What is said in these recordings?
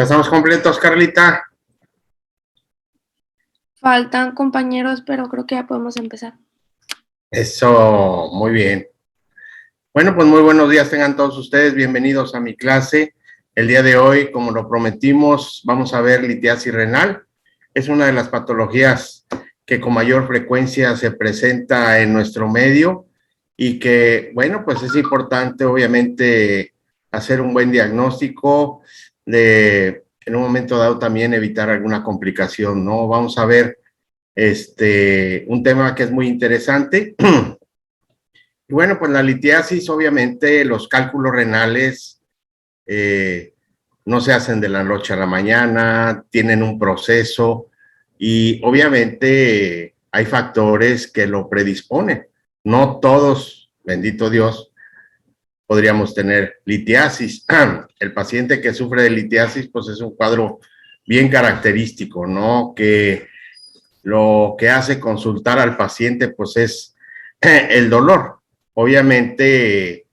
¿Ya estamos completos, Carlita? Faltan compañeros, pero creo que ya podemos empezar. Eso, muy bien. Bueno, pues muy buenos días tengan todos ustedes. Bienvenidos a mi clase. El día de hoy, como lo prometimos, vamos a ver litiasis renal. Es una de las patologías que con mayor frecuencia se presenta en nuestro medio y que, bueno, pues es importante, obviamente, hacer un buen diagnóstico de, en un momento dado, también evitar alguna complicación, ¿no? Vamos a ver un tema que es muy interesante. Y bueno, pues la litiasis, obviamente, los cálculos renales no se hacen de la noche a la mañana, tienen un proceso y obviamente hay factores que lo predisponen. No todos, bendito Dios, podríamos tener litiasis. El paciente que sufre de litiasis, pues es un cuadro bien característico, ¿no? Que lo que hace consultar al paciente pues es el dolor. Obviamente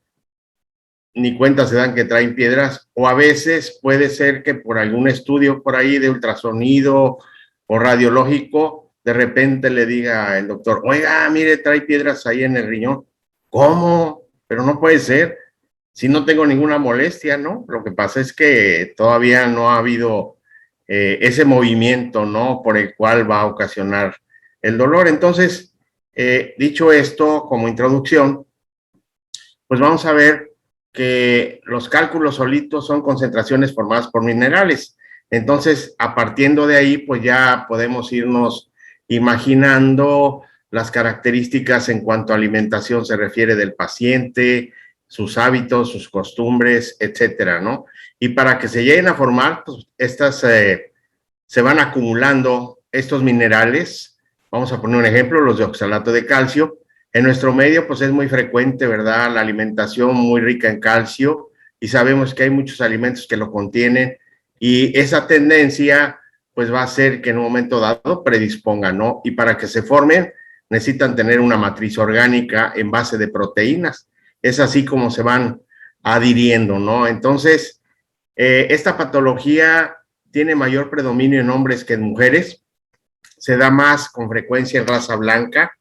ni cuenta se dan que traen piedras o a veces puede ser que por algún estudio por ahí de ultrasonido o radiológico de repente le diga el doctor, oiga, mire, trae piedras ahí en el riñón. ¿Cómo? Pero no puede ser. Si no tengo ninguna molestia, ¿no? Lo que pasa es que todavía no ha habido ese movimiento, ¿no? Por el cual va a ocasionar el dolor. Entonces, dicho esto como introducción, pues vamos a ver que los cálculos solitos son concentraciones formadas por minerales. Entonces, a partir de ahí, pues ya podemos irnos imaginando las características en cuanto a alimentación se refiere del paciente, sus hábitos, sus costumbres, etcétera, ¿no? Y para que se lleguen a formar, pues se van acumulando estos minerales. Vamos a poner un ejemplo, los de oxalato de calcio. En nuestro medio, pues es muy frecuente, ¿verdad? La alimentación muy rica en calcio y sabemos que hay muchos alimentos que lo contienen y esa tendencia, pues va a hacer que en un momento dado predispongan, ¿no? Y para que se formen, necesitan tener una matriz orgánica en base de proteínas. Es así como se van adhiriendo, ¿no? Entonces, esta patología tiene mayor predominio en hombres que en mujeres, se da más con frecuencia en raza blanca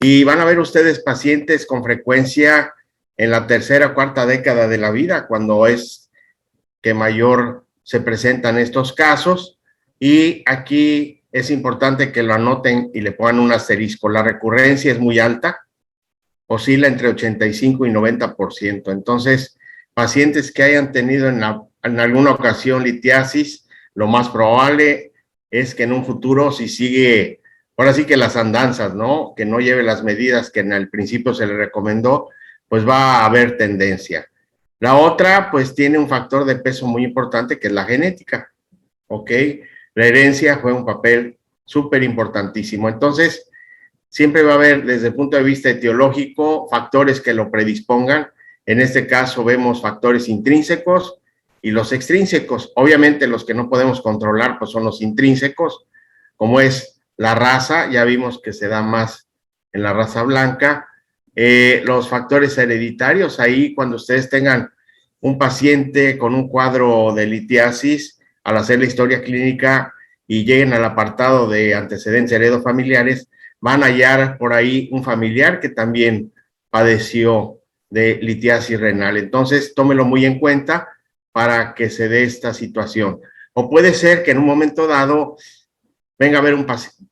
y van a ver ustedes pacientes con frecuencia en la tercera o cuarta década de la vida, cuando es que mayor se presentan estos casos. Y aquí es importante que lo anoten y le pongan un asterisco. La recurrencia es muy alta, oscila entre 85 y 90%. Entonces, pacientes que hayan tenido en alguna ocasión litiasis, lo más probable es que en un futuro, si sigue, ahora sí que las andanzas, ¿no? Que no lleve las medidas que en el principio se le recomendó, pues va a haber tendencia. La otra, pues tiene un factor de peso muy importante que es la genética, ¿ok? La herencia juega un papel súper importantísimo. Entonces, siempre va a haber, desde el punto de vista etiológico, factores que lo predispongan. En este caso vemos factores intrínsecos y los extrínsecos. Obviamente los que no podemos controlar pues son los intrínsecos, como es la raza, ya vimos que se da más en la raza blanca. Los factores hereditarios, ahí cuando ustedes tengan un paciente con un cuadro de litiasis, al hacer la historia clínica y lleguen al apartado de antecedentes heredofamiliares, van a hallar por ahí un familiar que también padeció de litiasis renal. Entonces, tómelo muy en cuenta para que se dé esta situación. O puede ser que en un momento dado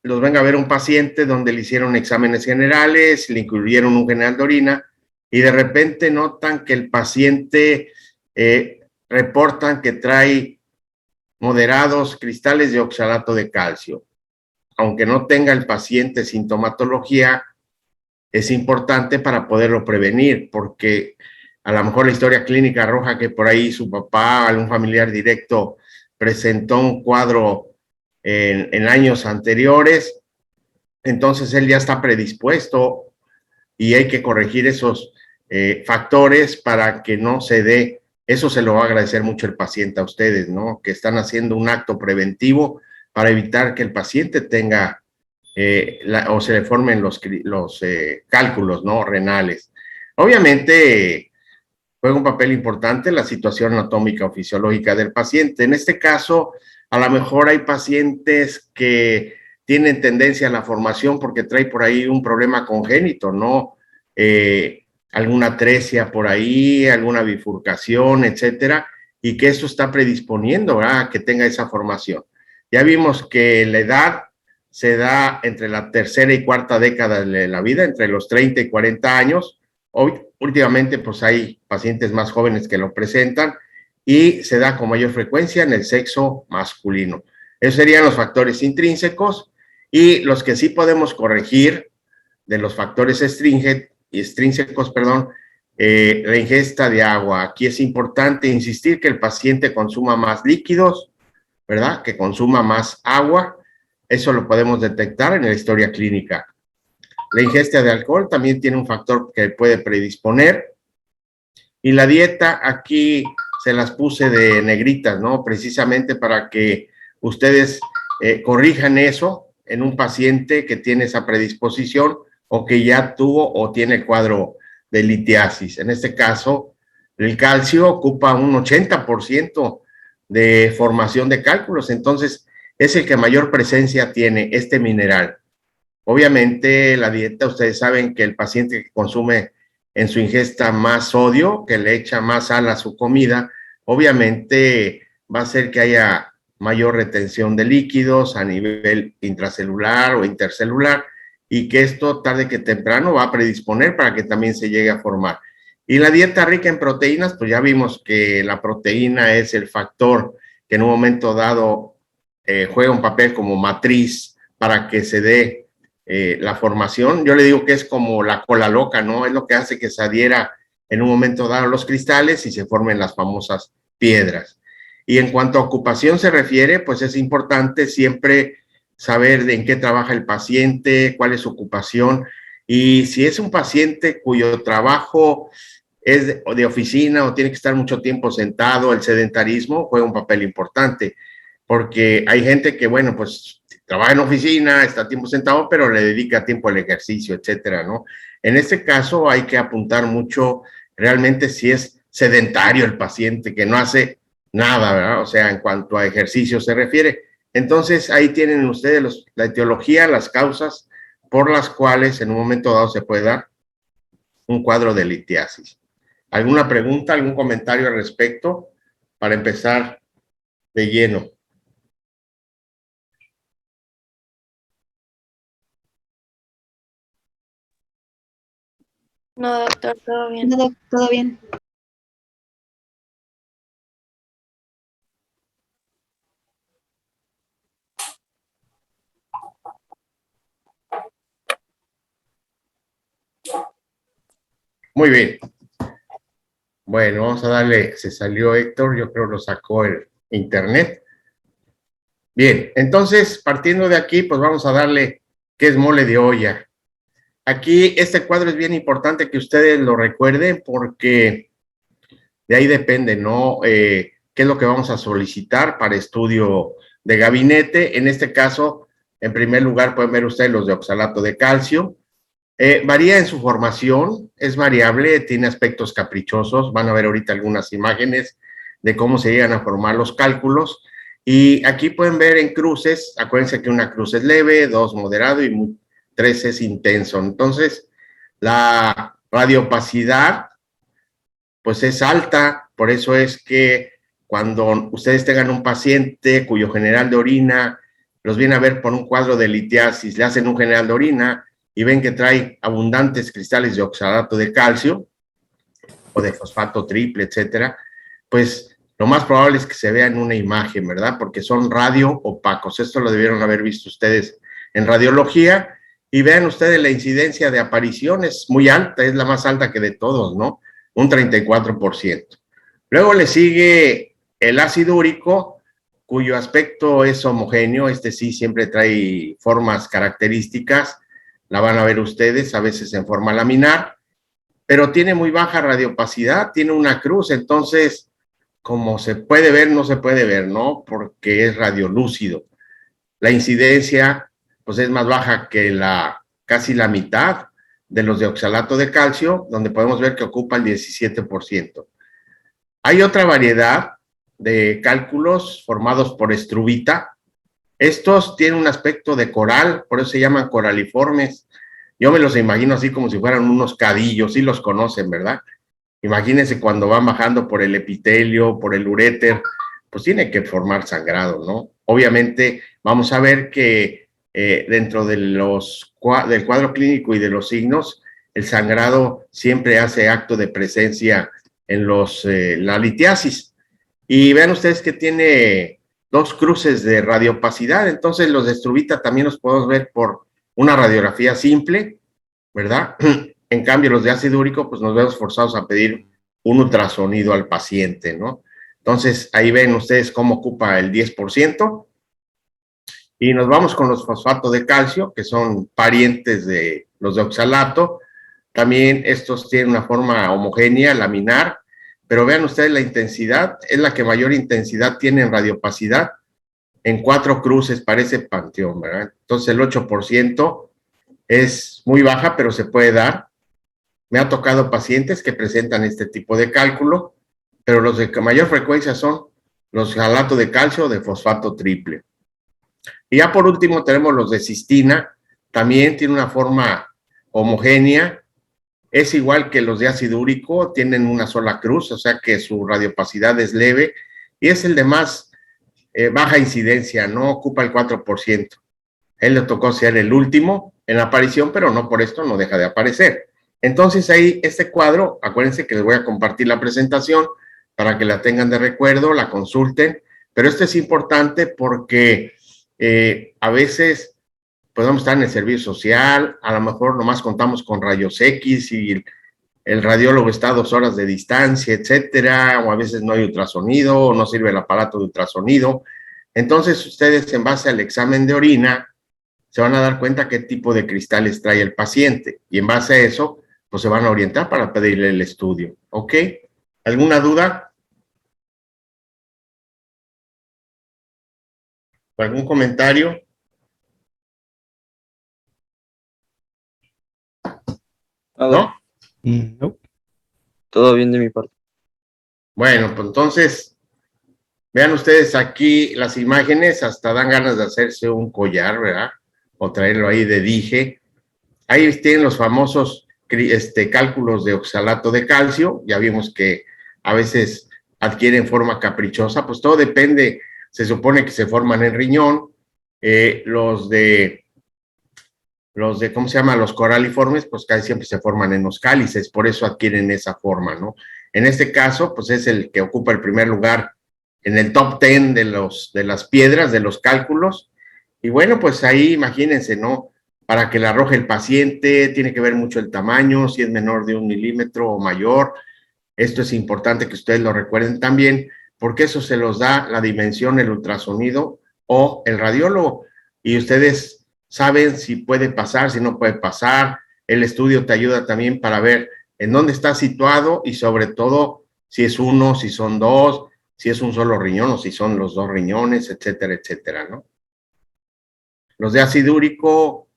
los venga a ver un paciente donde le hicieron exámenes generales, le incluyeron un general de orina y de repente notan que el paciente reportan que trae moderados cristales de oxalato de calcio. Aunque no tenga el paciente sintomatología, es importante para poderlo prevenir, porque a lo mejor la historia clínica arroja que por ahí su papá, algún familiar directo, presentó un cuadro en años anteriores, entonces él ya está predispuesto y hay que corregir esos factores para que no se dé. Eso se lo va a agradecer mucho el paciente a ustedes, ¿no? Que están haciendo un acto preventivo para evitar que el paciente tenga o se le formen los cálculos, ¿no? Renales. Obviamente, juega un papel importante la situación anatómica o fisiológica del paciente. En este caso, a lo mejor hay pacientes que tienen tendencia a la formación porque trae por ahí un problema congénito, ¿no? Alguna atresia por ahí, alguna bifurcación, etcétera, y que eso está predisponiendo, ¿verdad?, a que tenga esa formación. Ya vimos que la edad se da entre la tercera y cuarta década de la vida, entre los 30 y 40 años. Hoy, últimamente, pues hay pacientes más jóvenes que lo presentan y se da con mayor frecuencia en el sexo masculino. Esos serían los factores intrínsecos y los que sí podemos corregir de los factores extrínsecos, la ingesta de agua. Aquí es importante insistir que el paciente consuma más líquidos, ¿verdad? Que consuma más agua. Eso lo podemos detectar en la historia clínica. La ingesta de alcohol también tiene un factor que puede predisponer. Y la dieta, aquí se las puse de negritas, ¿no? Precisamente para que ustedes corrijan eso en un paciente que tiene esa predisposición o que ya tuvo o tiene el cuadro de litiasis. En este caso, el calcio ocupa un 80% de formación de cálculos, entonces es el que mayor presencia tiene este mineral. Obviamente, la dieta, ustedes saben que el paciente que consume en su ingesta más sodio, que le echa más sal a su comida, obviamente va a hacer que haya mayor retención de líquidos a nivel intracelular o intercelular y que esto tarde que temprano va a predisponer para que también se llegue a formar. Y la dieta rica en proteínas, pues ya vimos que la proteína es el factor que en un momento dado juega un papel como matriz para que se dé la formación. Yo le digo que es como la cola loca, ¿no? Es lo que hace que se adhiera en un momento dado los cristales y se formen las famosas piedras. Y en cuanto a ocupación se refiere, pues es importante siempre saber de en qué trabaja el paciente, cuál es su ocupación, y si es un paciente cuyo trabajo es de oficina o tiene que estar mucho tiempo sentado, el sedentarismo juega un papel importante, porque hay gente que, bueno, pues trabaja en oficina, está tiempo sentado, pero le dedica tiempo al ejercicio, etcétera, ¿no? En este caso hay que apuntar mucho realmente si es sedentario el paciente, que no hace nada, ¿verdad? O sea, en cuanto a ejercicio se refiere. Entonces, ahí tienen ustedes la etiología, las causas por las cuales en un momento dado se puede dar un cuadro de litiasis. ¿Alguna pregunta, algún comentario al respecto para empezar de lleno? No, doctor, todo bien. No, doc, todo bien. Muy bien. Bueno, vamos a darle, se salió Héctor, yo creo lo sacó el internet. Bien, entonces, partiendo de aquí, pues vamos a darle qué es mole de olla. Aquí este cuadro es bien importante que ustedes lo recuerden porque de ahí depende, ¿no? ¿Qué es lo que vamos a solicitar para estudio de gabinete? En este caso, en primer lugar, pueden ver ustedes los de oxalato de calcio. Varía en su formación, es variable, tiene aspectos caprichosos. Van a ver ahorita algunas imágenes de cómo se llegan a formar los cálculos. Y aquí pueden ver en cruces, acuérdense que una cruz es leve, 2 moderado y 3 es intenso. Entonces, la radioopacidad pues es alta, por eso es que cuando ustedes tengan un paciente cuyo general de orina los viene a ver por un cuadro de litiasis, le hacen un general de orina y ven que trae abundantes cristales de oxalato de calcio o de fosfato triple, etcétera, pues lo más probable es que se vea en una imagen, ¿verdad? Porque son radio opacos. Esto lo debieron haber visto ustedes en radiología y vean ustedes la incidencia de aparición es muy alta, es la más alta que de todos, ¿no? Un 34%. Luego le sigue el ácido úrico, cuyo aspecto es homogéneo, este sí siempre trae formas características, la van a ver ustedes, a veces en forma laminar, pero tiene muy baja radiopacidad, tiene una cruz, entonces, como se puede ver, no se puede ver, ¿no? Porque es radiolúcido. La incidencia, pues es más baja que casi la mitad de los de oxalato de calcio, donde podemos ver que ocupa el 17%. Hay otra variedad de cálculos formados por estruvita. Estos tienen un aspecto de coral, por eso se llaman coraliformes. Yo me los imagino así como si fueran unos cadillos, sí los conocen, ¿verdad? Imagínense cuando van bajando por el epitelio, por el uréter, pues tiene que formar sangrado, ¿no? Obviamente vamos a ver que dentro de del cuadro clínico y de los signos, el sangrado siempre hace acto de presencia en la litiasis. Y vean ustedes que tiene dos cruces de radiopacidad, entonces los de estruvita también los podemos ver por una radiografía simple, ¿verdad? En cambio, los de ácido úrico, pues nos vemos forzados a pedir un ultrasonido al paciente, ¿no? Entonces, ahí ven ustedes cómo ocupa el 10%. Y nos vamos con los fosfatos de calcio, que son parientes de los de oxalato. También estos tienen una forma homogénea, laminar, pero vean ustedes la intensidad, es la que mayor intensidad tiene en radiopacidad, en 4 cruces, parece panteón, ¿verdad? Entonces el 8% es muy baja, pero se puede dar. Me ha tocado pacientes que presentan este tipo de cálculo, pero los de mayor frecuencia son los oxalato de calcio o de fosfato triple. Y ya por último tenemos los de cistina, también tiene una forma homogénea, es igual que los de ácido úrico, tienen una sola cruz, o sea que su radiopacidad es leve, y es el de más baja incidencia, no ocupa el 4%. Él le tocó ser el último en aparición, pero no por esto no deja de aparecer. Entonces ahí este cuadro, acuérdense que les voy a compartir la presentación para que la tengan de recuerdo, la consulten, pero esto es importante porque a veces podemos estar en el servicio social, a lo mejor nomás contamos con rayos X y el radiólogo está a 2 horas de distancia, etcétera, o a veces no hay ultrasonido, o no sirve el aparato de ultrasonido. Entonces ustedes en base al examen de orina se van a dar cuenta qué tipo de cristales trae el paciente y en base a eso pues se van a orientar para pedirle el estudio, ¿ok? ¿Alguna duda? ¿Algún comentario? ¿No? No. Todo bien de mi parte. Bueno, pues entonces, vean ustedes aquí las imágenes, hasta dan ganas de hacerse un collar, ¿verdad? O traerlo ahí de dije. Ahí tienen los famosos cálculos de oxalato de calcio, ya vimos que a veces adquieren forma caprichosa, pues todo depende, se supone que se forman en riñón, los de, ¿cómo se llama? Los coraliformes, pues casi siempre se forman en los cálices, por eso adquieren esa forma, ¿no? En este caso, pues es el que ocupa el primer lugar en el top 10 de las piedras, de los cálculos, y bueno, pues ahí imagínense, ¿no? Para que la arroje el paciente, tiene que ver mucho el tamaño, si es menor de 1 milímetro o mayor. Esto es importante que ustedes lo recuerden también, porque eso se los da la dimensión, el ultrasonido o el radiólogo. Y ustedes saben si puede pasar, si no puede pasar. El estudio te ayuda también para ver en dónde está situado y sobre todo si es uno, si son dos, si es un solo riñón o si son los 2 riñones, etcétera, etcétera, ¿no? Los de ácido úrico,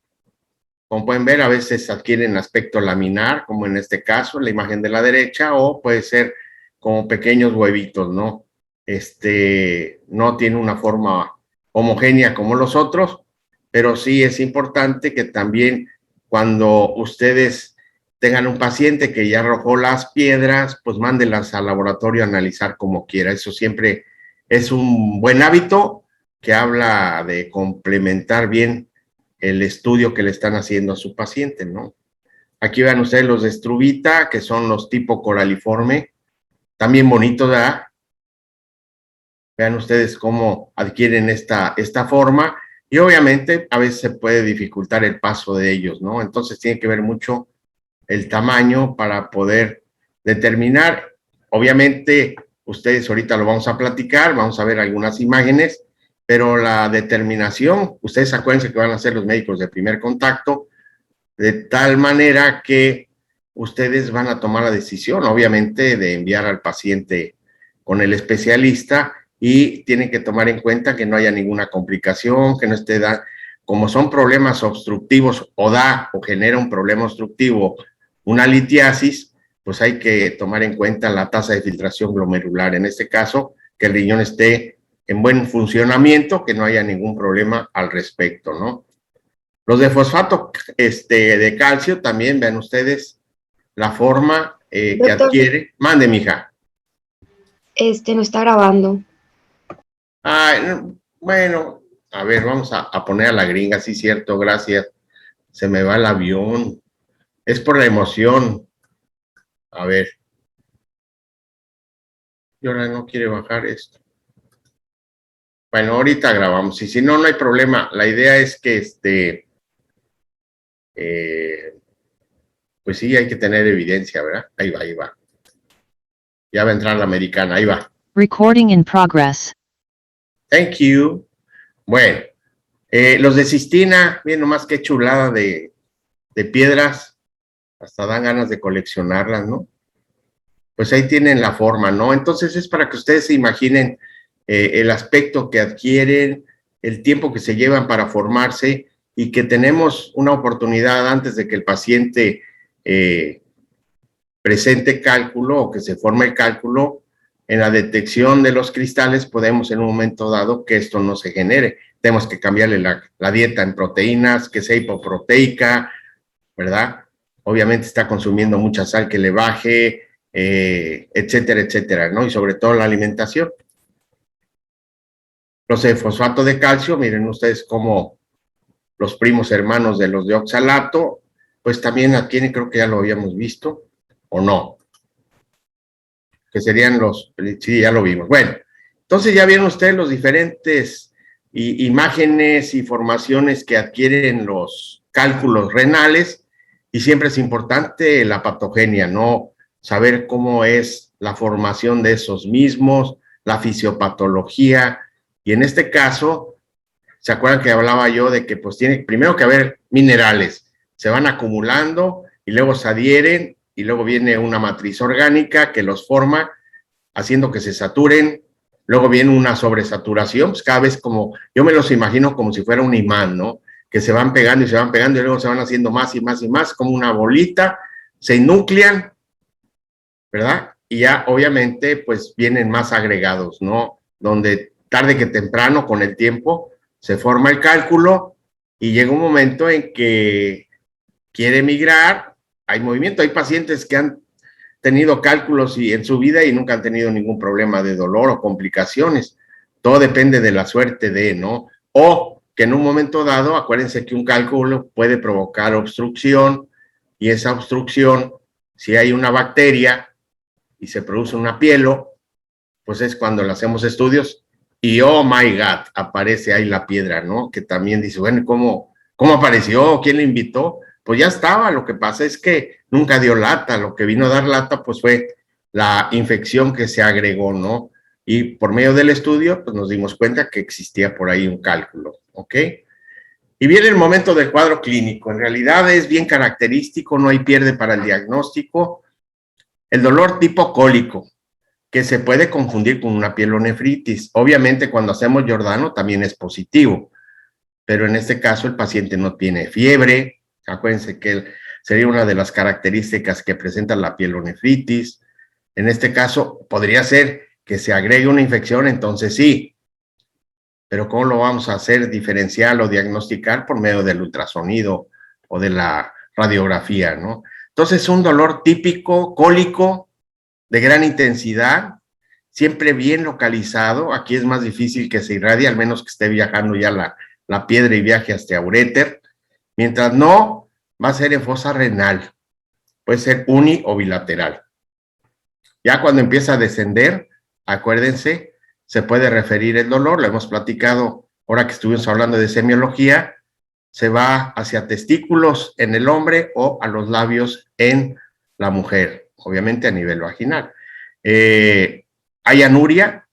como pueden ver, a veces adquieren aspecto laminar, como en este caso, la imagen de la derecha, o puede ser como pequeños huevitos, ¿no? No tiene una forma homogénea como los otros, pero sí es importante que también cuando ustedes tengan un paciente que ya arrojó las piedras, pues mándenlas al laboratorio a analizar como quiera. Eso siempre es un buen hábito que habla de complementar bien el estudio que le están haciendo a su paciente, ¿no? Aquí vean ustedes los de estruvita, que son los tipo coraliforme, también bonitos, ¿verdad? Vean ustedes cómo adquieren esta forma y obviamente a veces se puede dificultar el paso de ellos, ¿no? Entonces tiene que ver mucho el tamaño para poder determinar. Obviamente ustedes ahorita lo vamos a platicar, vamos a ver algunas imágenes, pero la determinación, ustedes acuérdense que van a ser los médicos de primer contacto, de tal manera que ustedes van a tomar la decisión, obviamente, de enviar al paciente con el especialista y tienen que tomar en cuenta que no haya ninguna complicación, que no esté como son problemas obstructivos o da o genera un problema obstructivo, una litiasis, pues hay que tomar en cuenta la tasa de filtración glomerular. En este caso, que el riñón esté en buen funcionamiento, que no haya ningún problema al respecto, ¿no? Los de fosfato de calcio también, vean ustedes la forma que Doctor. adquiere. Mande, mija. No está grabando. Bueno, a ver, vamos a poner a la gringa, sí, cierto, gracias. Se me va el avión. Es por la emoción. A ver. Y ahora no quiere bajar esto. Bueno, ahorita grabamos. Y si no, no hay problema. La idea es que pues sí, hay que tener evidencia, ¿verdad? Ahí va, ahí va. Ya va a entrar la americana, ahí va. Recording in progress. Thank you. Bueno, los de cistina, bien nomás qué chulada de piedras. Hasta dan ganas de coleccionarlas, ¿no? Pues ahí tienen la forma, ¿no? Entonces es para que ustedes se imaginen el aspecto que adquieren, el tiempo que se llevan para formarse y que tenemos una oportunidad antes de que el paciente presente cálculo o que se forme el cálculo, en la detección de los cristales podemos en un momento dado que esto no se genere. Tenemos que cambiarle la dieta en proteínas, que sea hipoproteica, ¿verdad? Obviamente está consumiendo mucha sal que le baje, etcétera, etcétera, ¿no? Y sobre todo la alimentación. Los de fosfato de calcio, miren ustedes cómo los primos hermanos de los de oxalato, pues también adquieren, creo que ya lo habíamos visto, o no, que serían sí, ya lo vimos. Bueno, entonces ya vieron ustedes los diferentes imágenes y formaciones que adquieren los cálculos renales, y siempre es importante la patogenia, ¿no? Saber cómo es la formación de esos mismos, la fisiopatología, y en este caso, ¿se acuerdan que hablaba yo de que pues tiene primero que haber minerales? Se van acumulando y luego se adhieren y luego viene una matriz orgánica que los forma, haciendo que se saturen. Luego viene una sobresaturación, pues cada vez como, yo me los imagino como si fuera un imán, ¿no? Que se van pegando y luego se van haciendo más y más y más, como una bolita, se nuclean, ¿verdad? Y ya obviamente pues vienen más agregados, ¿no? Donde tarde que temprano, con el tiempo, se forma el cálculo y llega un momento en que quiere migrar, hay movimiento, hay pacientes que han tenido cálculos en su vida y nunca han tenido ningún problema de dolor o complicaciones. Todo depende de la suerte ¿no? O que en un momento dado, acuérdense que un cálculo puede provocar obstrucción, y esa obstrucción, si hay una bacteria y se produce una pielo, pues es cuando le hacemos estudios y oh my God, aparece ahí la piedra, ¿no? Que también dice, bueno, ¿cómo apareció? ¿Quién le invitó? Pues ya estaba, lo que pasa es que nunca dio lata, lo que vino a dar lata pues fue la infección que se agregó, ¿no? Y por medio del estudio pues nos dimos cuenta que existía por ahí un cálculo, ¿ok? Y viene el momento del cuadro clínico, en realidad es bien característico, no hay pierde para el diagnóstico. El dolor tipo cólico, que se puede confundir con una pielonefritis. Obviamente cuando hacemos Giordano también es positivo, pero en este caso el paciente no tiene fiebre. Acuérdense que sería una de las características que presenta la pielonefritis. En este caso podría ser que se agregue una infección, entonces sí, pero ¿cómo lo vamos a hacer diferencial o diagnosticar? Por medio del ultrasonido o de la radiografía, ¿no? Entonces un dolor típico, cólico, de gran intensidad, siempre bien localizado. Aquí es más difícil que se irradie, al menos que esté viajando ya la piedra y viaje hasta uréter. Mientras no, va a ser en fosa renal. Puede ser uni o bilateral. Ya cuando empieza a descender, acuérdense, se puede referir el dolor, lo hemos platicado ahora que estuvimos hablando de semiología, se va hacia testículos en el hombre o a los labios en la mujer, obviamente a nivel vaginal. Hay anuria,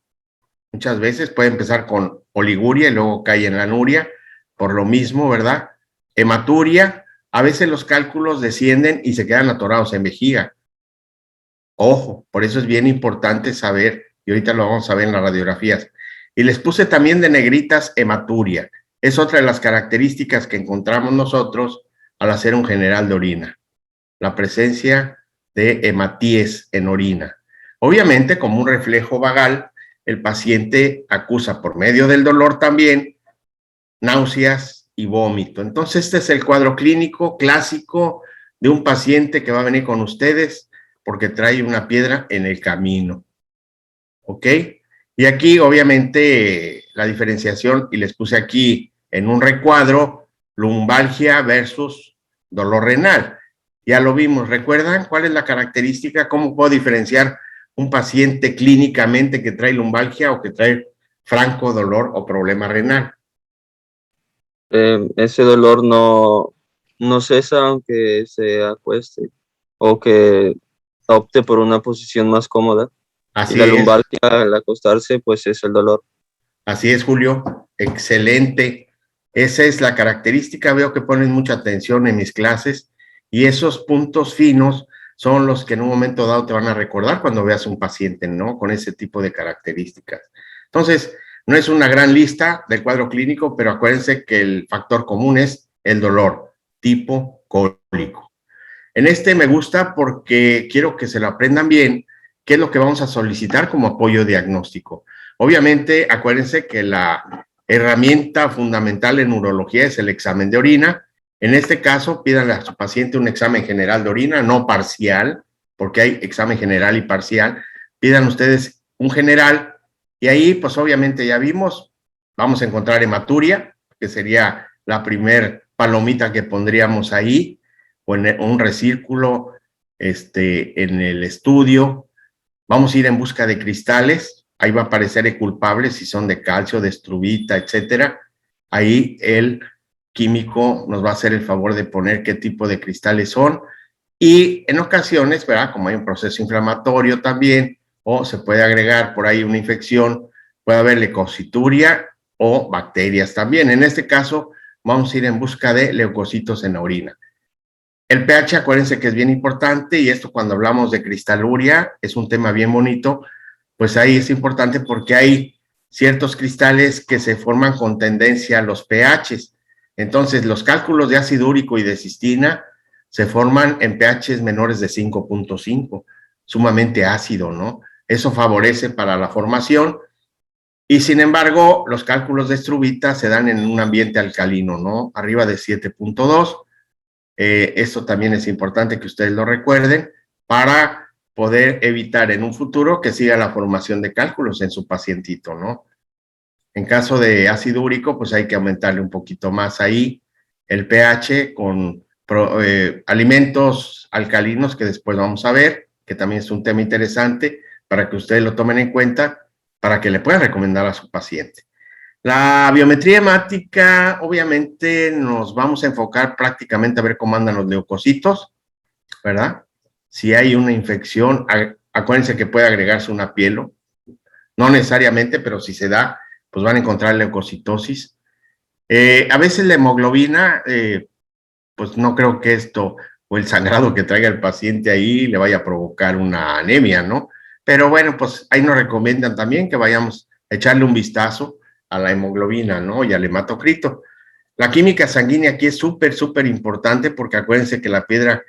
muchas veces puede empezar con oliguria y luego cae en la anuria, por lo mismo, ¿verdad? Hematuria, a veces los cálculos descienden y se quedan atorados en vejiga. Ojo, por eso es bien importante saber, y ahorita lo vamos a ver en las radiografías. Y les puse también de negritas hematuria. es otra de las características que encontramos nosotros al hacer un general de orina, la presencia de hematíes en orina. Obviamente, como un reflejo vagal, el paciente acusa por medio del dolor también náuseas y vómito. Entonces, este es el cuadro clínico clásico de un paciente que va a venir con ustedes porque trae una piedra en el camino. ¿Ok? Y aquí, obviamente, la diferenciación, y les puse aquí en un recuadro, lumbalgia versus dolor renal. Ya lo vimos, ¿recuerdan cuál es la característica? ¿Cómo puedo diferenciar un paciente clínicamente que trae lumbalgia o que trae franco dolor o problema renal? Ese dolor no cesa aunque se acueste o que opte por una posición más cómoda. Y Así la es. lumbalgia al acostarse, pues es el dolor. Así es, Julio. Excelente. Esa es la característica. Veo que ponen mucha atención en mis clases y esos puntos finos son los que en un momento dado te van a recordar cuando veas un paciente, ¿no? Con ese tipo de características. Entonces, no es una gran lista del cuadro clínico, pero acuérdense que el factor común es el dolor, tipo cólico. En este me gusta porque quiero que se lo aprendan bien, qué es lo que vamos a solicitar como apoyo diagnóstico. Obviamente, acuérdense que la herramienta fundamental en urología es el examen de orina. En este caso, pídanle a su paciente un examen general de orina, no parcial, porque hay examen general y parcial. Pidan ustedes un general y ahí, pues obviamente ya vimos, vamos a encontrar hematuria, que sería la primer palomita que pondríamos ahí, o en un recírculo en el estudio. Vamos a ir en busca de cristales, ahí va a aparecer el culpable si son de calcio, de estrubita, etcétera. Ahí el químico nos va a hacer el favor de poner qué tipo de cristales son y en ocasiones, ¿verdad? Como hay un proceso inflamatorio también o se puede agregar por ahí una infección, puede haber leucocituria o bacterias también. En este caso, vamos a ir en busca de leucocitos en la orina. El pH, acuérdense que es bien importante y esto cuando hablamos de cristaluria es un tema bien bonito, pues ahí es importante porque hay ciertos cristales que se forman con tendencia a los pHs. Entonces, los cálculos de ácido úrico y de cistina se forman en pHs menores de 5.5, sumamente ácido, ¿no? Eso favorece para la formación y sin embargo, los cálculos de estrubita se dan en un ambiente alcalino, ¿no? Arriba de 7.2. Esto también es importante que ustedes lo recuerden para poder evitar en un futuro que siga la formación de cálculos en su pacientito, ¿no? En caso de ácido úrico, pues hay que aumentarle un poquito más ahí el pH con alimentos alcalinos que después vamos a ver, que también es un tema interesante para que ustedes lo tomen en cuenta, para que le puedan recomendar a su paciente. La biometría hemática, obviamente, nos vamos a enfocar prácticamente a ver cómo andan los leucocitos, ¿verdad? Si hay una infección, acuérdense que puede agregarse una pielo, no necesariamente, pero si se da, pues van a encontrar leucocitosis. A veces la hemoglobina, pues no creo que esto o el sangrado que traiga el paciente ahí le vaya a provocar una anemia, ¿no? Pero bueno, pues ahí nos recomiendan también que vayamos a echarle un vistazo a la hemoglobina, ¿no? Y al hematocrito. La química sanguínea aquí es súper, súper importante porque acuérdense que la piedra,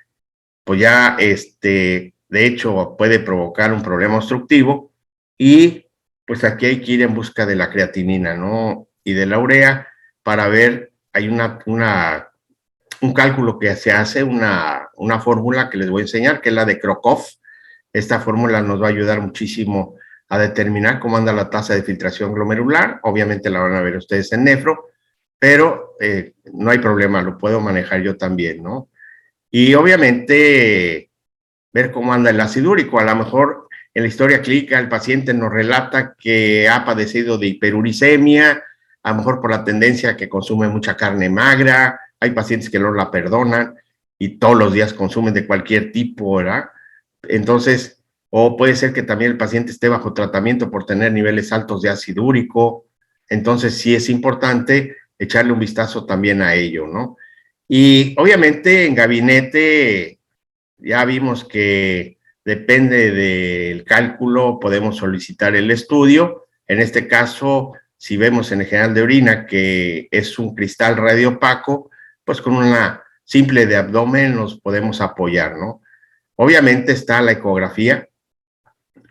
pues ya, de hecho, puede provocar un problema obstructivo y pues aquí hay que ir en busca de la creatinina, ¿no? Y de la urea para ver, hay un cálculo que se hace, una fórmula que les voy a enseñar, que es la de Krokov. Esta fórmula nos va a ayudar muchísimo a determinar cómo anda la tasa de filtración glomerular. Obviamente la van a ver ustedes en nefro, pero no hay problema, lo puedo manejar yo también, ¿no? Y obviamente ver cómo anda el ácido úrico. A lo mejor en la historia clínica el paciente nos relata que ha padecido de hiperuricemia, a lo mejor por la tendencia que consume mucha carne magra. Hay pacientes que no la perdonan y todos los días consumen de cualquier tipo, ¿verdad? Entonces, o puede ser que también el paciente esté bajo tratamiento por tener niveles altos de ácido úrico. Entonces, sí es importante echarle un vistazo también a ello, ¿no? Y obviamente en gabinete ya vimos que depende del cálculo, podemos solicitar el estudio. En este caso, si vemos en el general de orina que es un cristal radiopaco, pues con una simple de abdomen nos podemos apoyar, ¿no? Obviamente está la ecografía,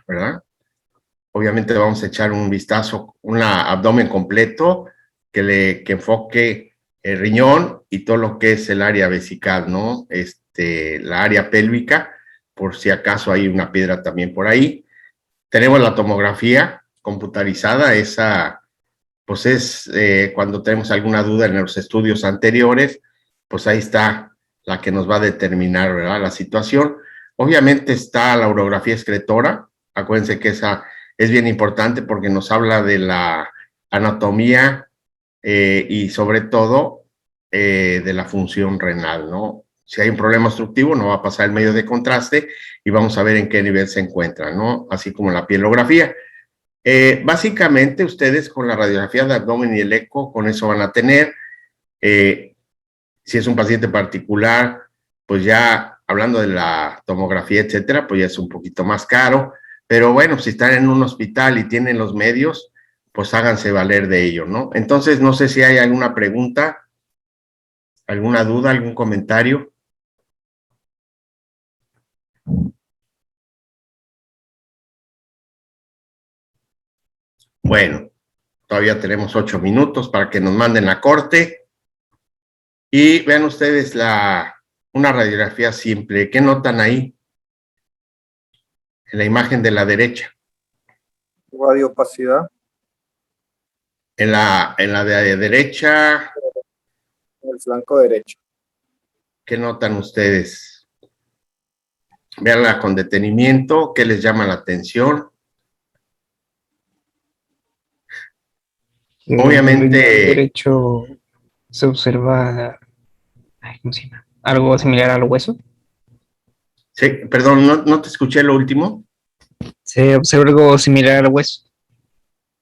¿verdad? Obviamente vamos a echar un vistazo, un abdomen completo que enfoque el riñón y todo lo que es el área vesical, ¿no? La área pélvica, por si acaso hay una piedra también por ahí. Tenemos la tomografía computarizada, esa pues es cuando tenemos alguna duda en los estudios anteriores, pues ahí está la que nos va a determinar, ¿verdad?, la situación. Obviamente está la urografía excretora, acuérdense que esa es bien importante porque nos habla de la anatomía y sobre todo de la función renal, ¿no? Si hay un problema obstructivo, no va a pasar el medio de contraste y vamos a ver en qué nivel se encuentra, ¿no? Así como la pielografía. Básicamente ustedes con la radiografía de abdomen y el eco, con eso van a tener, si es un paciente particular, pues ya hablando de la tomografía, etcétera, pues ya es un poquito más caro, pero bueno, si están en un hospital y tienen los medios, pues háganse valer de ello, ¿no? Entonces, no sé si hay alguna pregunta, alguna duda, algún comentario. Bueno, todavía tenemos 8 minutos para que nos manden la corte. Y vean ustedes una radiografía simple. ¿Qué notan ahí? En la imagen de la derecha. Radioopacidad. En la de derecha, En el flanco derecho. ¿qué notan ustedes? Veanla con detenimiento. ¿Qué les llama la atención? Obviamente. En el derecho se observa, ¿cómo se llama? Algo similar al hueso. Sí, perdón, no te escuché lo último. Se observa algo similar al hueso.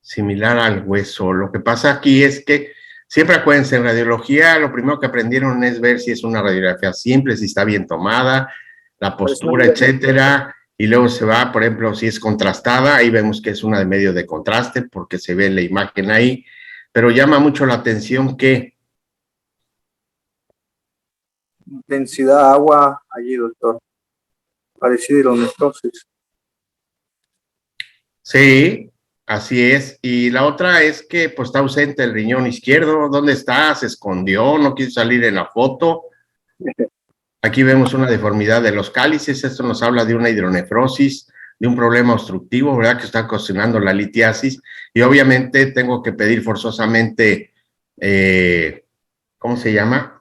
Similar al hueso. Lo que pasa aquí es que siempre acuérdense, en radiología lo primero que aprendieron es ver si es una radiografía simple, si está bien tomada, la postura, etcétera, y luego se va, por ejemplo, si es contrastada, ahí vemos que es una de medio de contraste porque se ve la imagen ahí, pero llama mucho la atención que Densidad agua allí, doctor. Parecida hidronephrosis. sí, así es. Y la otra es que pues está ausente el riñón izquierdo. ¿Dónde está? ¿Se escondió? ¿No quiso salir en la foto? Aquí vemos una deformidad de los cálices. Esto nos habla de una hidronefrosis, de un problema obstructivo, ¿verdad?, que está ocasionando la litiasis. Y obviamente tengo que pedir forzosamente, ¿cómo se llama?,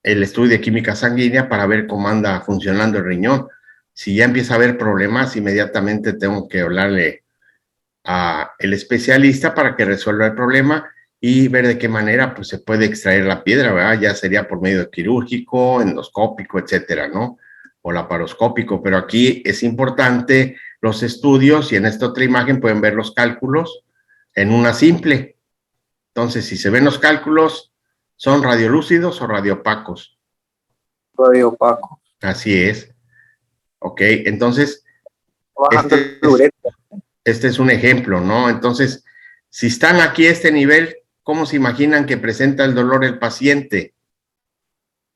el estudio de química sanguínea para ver cómo anda funcionando el riñón. Si ya empieza a haber problemas, inmediatamente tengo que hablarle a el especialista para que resuelva el problema y ver de qué manera pues se puede extraer la piedra, ¿verdad? Ya sería por medio quirúrgico, endoscópico, etcétera, ¿no? O laparoscópico, pero aquí es importante los estudios y en esta otra imagen pueden ver los cálculos en una simple. Entonces, si se ven los cálculos, ¿son radiolúcidos o radiopacos? Radiopaco. Así es. Ok, entonces, Bajando el uretra. este es un ejemplo, ¿no? Entonces, si están aquí a este nivel, ¿cómo se imaginan que presenta el dolor el paciente?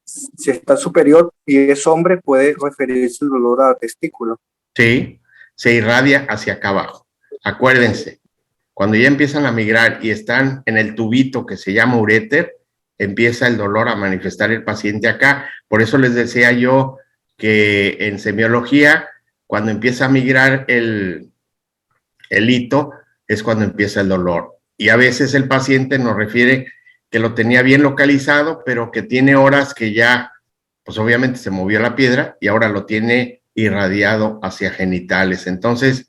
Si está superior y es hombre, puede referirse el dolor a testículo. Sí, se irradia hacia acá abajo. Acuérdense, cuando ya empiezan a migrar y están en el tubito que se llama uréter, empieza el dolor a manifestar el paciente acá. Por eso les decía yo que en semiología, cuando empieza a migrar el hito, es cuando empieza el dolor. Y a veces el paciente nos refiere que lo tenía bien localizado, pero que tiene horas que ya, pues obviamente se movió la piedra y ahora lo tiene irradiado hacia genitales. Entonces,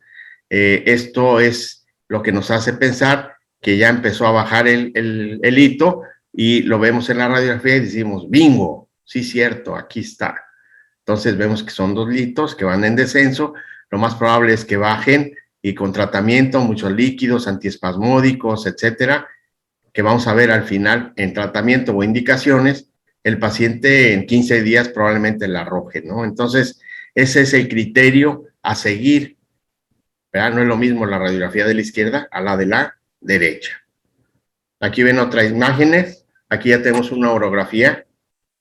esto es lo que nos hace pensar que ya empezó a bajar el hito y lo vemos en la radiografía y decimos, bingo, sí, cierto, aquí está. Entonces vemos que son 2 litos que van en descenso, lo más probable es que bajen y con tratamiento, muchos líquidos, antiespasmódicos, etcétera, que vamos a ver al final en tratamiento o indicaciones, el paciente en 15 días probablemente la arroje, ¿no? Entonces, ese es el criterio a seguir, ¿verdad? No es lo mismo la radiografía de la izquierda a la de la derecha. Aquí ven otras imágenes. Aquí ya tenemos una orografía.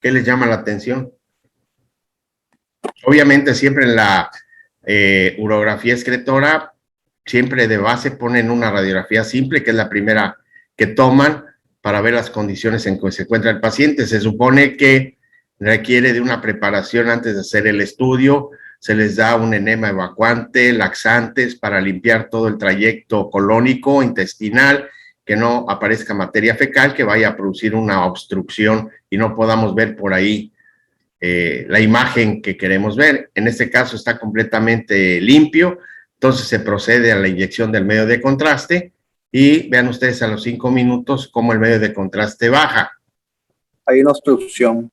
¿Qué les llama la atención? Obviamente siempre en la urografía excretora, siempre de base ponen una radiografía simple, que es la primera que toman para ver las condiciones en que se encuentra el paciente. Se supone que requiere de una preparación antes de hacer el estudio. Se les da un enema evacuante, laxantes para limpiar todo el trayecto colónico, intestinal, que no aparezca materia fecal que vaya a producir una obstrucción y no podamos ver por ahí la imagen que queremos ver. En este caso está completamente limpio, entonces se procede a la inyección del medio de contraste y vean ustedes a los 5 minutos cómo el medio de contraste baja. Hay una obstrucción.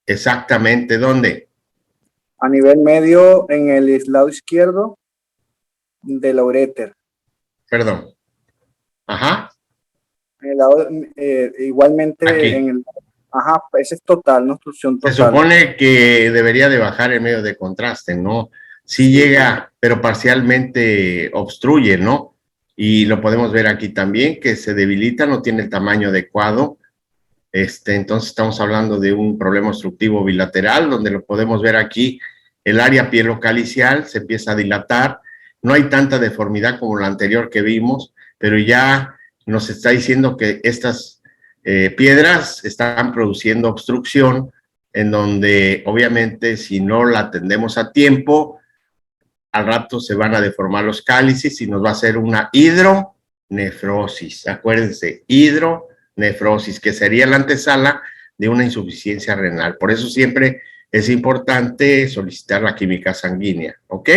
Exactamente, ¿dónde? A nivel medio, en el lado izquierdo de la uréter. Perdón. Ajá. En el lado, igualmente Aquí. en el... Ajá, ese es total, una obstrucción total. Se supone que debería de bajar el medio de contraste, ¿no? Sí llega, pero parcialmente obstruye, ¿no? Y lo podemos ver aquí también, que se debilita, no tiene el tamaño adecuado. Entonces estamos hablando de un problema obstructivo bilateral, donde lo podemos ver aquí, el área pielocalicial se empieza a dilatar. No hay tanta deformidad como la anterior que vimos, pero ya nos está diciendo que estas piedras están produciendo obstrucción, en donde obviamente si no la atendemos a tiempo, al rato se van a deformar los cálices y nos va a hacer una hidronefrosis. Acuérdense, hidronefrosis, que sería la antesala de una insuficiencia renal. Por eso siempre es importante solicitar la química sanguínea, ¿ok?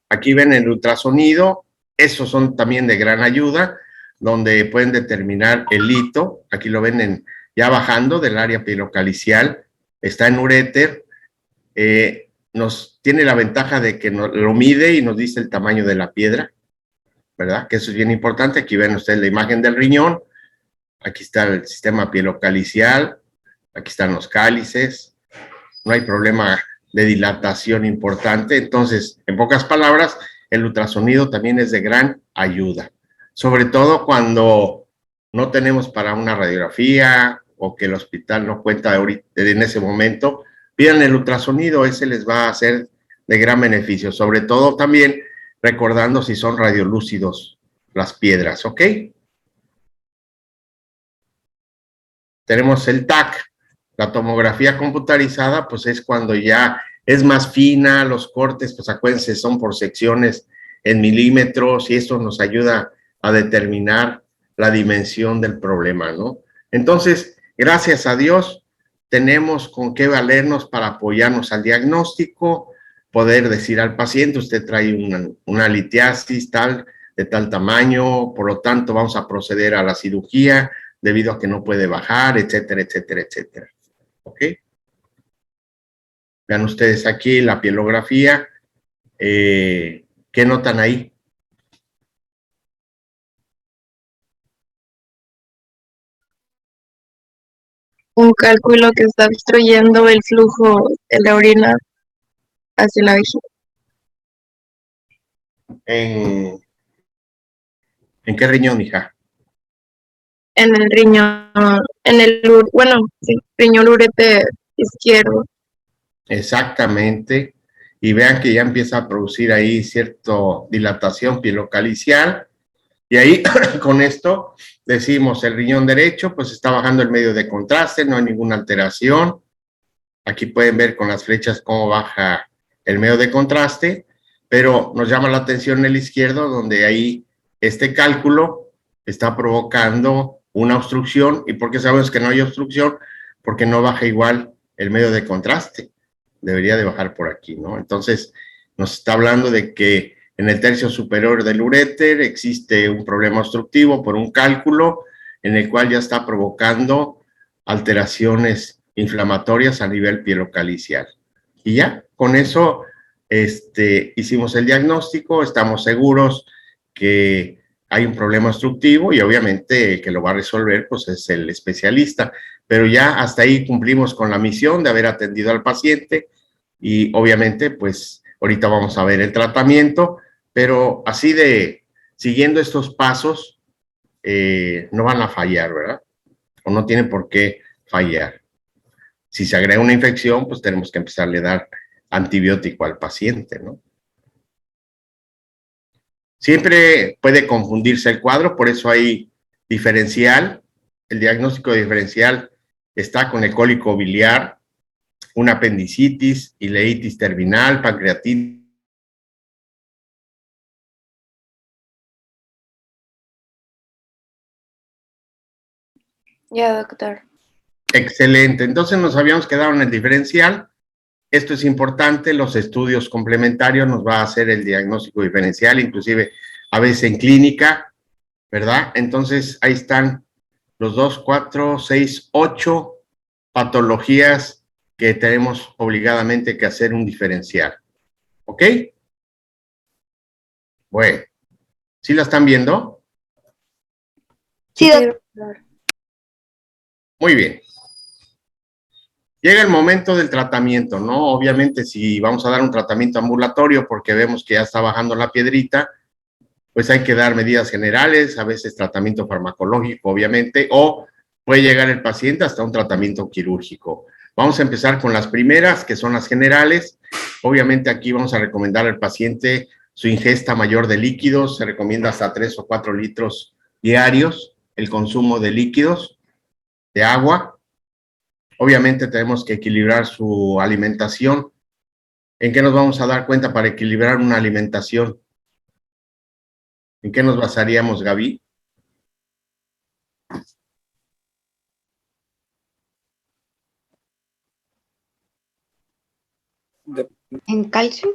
Aquí ven el ultrasonido, esos son también de gran ayuda, donde pueden determinar el lito. Aquí lo ven ya bajando del área pielocalicial, está en uréter, nos tiene la ventaja de que lo mide y nos dice el tamaño de la piedra, ¿verdad? Que eso es bien importante. Aquí ven ustedes la imagen del riñón, aquí está el sistema pielocalicial, aquí están los cálices, no hay problema de dilatación importante. Entonces, en pocas palabras, el ultrasonido también es de gran ayuda, sobre todo cuando no tenemos para una radiografía o que el hospital no cuenta en ese momento. Pidan el ultrasonido, ese les va a hacer de gran beneficio, sobre todo también recordando si son radiolúcidos las piedras, ¿ok? Tenemos el TAC, la tomografía computarizada, pues es cuando ya es más fina, los cortes, pues acuérdense, son por secciones en milímetros y esto nos ayuda a determinar la dimensión del problema, ¿no? Entonces, gracias a Dios, tenemos con qué valernos para apoyarnos al diagnóstico, poder decir al paciente, usted trae una litiasis tal, de tal tamaño, por lo tanto vamos a proceder a la cirugía debido a que no puede bajar, etcétera, etcétera, etcétera. ¿Ok? Vean ustedes aquí la pielografía. ¿Qué notan ahí? Un cálculo que está obstruyendo el flujo de la orina hacia la vejiga. ¿En qué riñón, hija? En el riñón, riñón uréter izquierdo. Exactamente. Y vean que ya empieza a producir ahí cierta dilatación pielocalicial. Y ahí, con esto, decimos el riñón derecho, pues está bajando el medio de contraste, no hay ninguna alteración. Aquí pueden ver con las flechas cómo baja el medio de contraste, pero nos llama la atención el izquierdo, donde ahí este cálculo está provocando una obstrucción. ¿Y por qué sabemos que no hay obstrucción? Porque no baja igual el medio de contraste. Debería de bajar por aquí, ¿no? Entonces, nos está hablando de que en el tercio superior del uréter existe un problema obstructivo por un cálculo en el cual ya está provocando alteraciones inflamatorias a nivel pielocalicial. Y ya, con eso hicimos el diagnóstico, estamos seguros que hay un problema obstructivo y obviamente el que lo va a resolver pues es el especialista, pero ya hasta ahí cumplimos con la misión de haber atendido al paciente y obviamente pues ahorita vamos a ver el tratamiento, pero así de siguiendo estos pasos, no van a fallar, ¿verdad? O no tienen por qué fallar. Si se agrega una infección, pues tenemos que empezarle a dar antibiótico al paciente, ¿no? Siempre puede confundirse el cuadro, por eso hay diferencial. El diagnóstico diferencial está con el cólico biliar, una apendicitis, ileitis terminal, pancreatitis. Ya, doctor. Excelente. Entonces nos habíamos quedado en el diferencial. Esto es importante. Los estudios complementarios nos va a hacer el diagnóstico diferencial, inclusive a veces en clínica, ¿verdad? Entonces ahí están los 2, 4, 6, 8 patologías que tenemos obligadamente que hacer un diferencial. ¿Ok? Bueno, ¿sí la están viendo? Sí, Sí, doctor. doctor. Muy bien. Llega el momento del tratamiento, ¿no? Obviamente, si vamos a dar un tratamiento ambulatorio porque vemos que ya está bajando la piedrita, pues hay que dar medidas generales, a veces tratamiento farmacológico, obviamente, o puede llegar el paciente hasta un tratamiento quirúrgico. Vamos a empezar con las primeras, que son las generales. Obviamente aquí vamos a recomendar al paciente su ingesta mayor de líquidos, se recomienda hasta 3 o 4 litros diarios, el consumo de líquidos, de agua. Obviamente tenemos que equilibrar su alimentación. ¿En qué nos vamos a dar cuenta para equilibrar una alimentación? ¿En qué nos basaríamos, Gaby? De- ¿En calcio?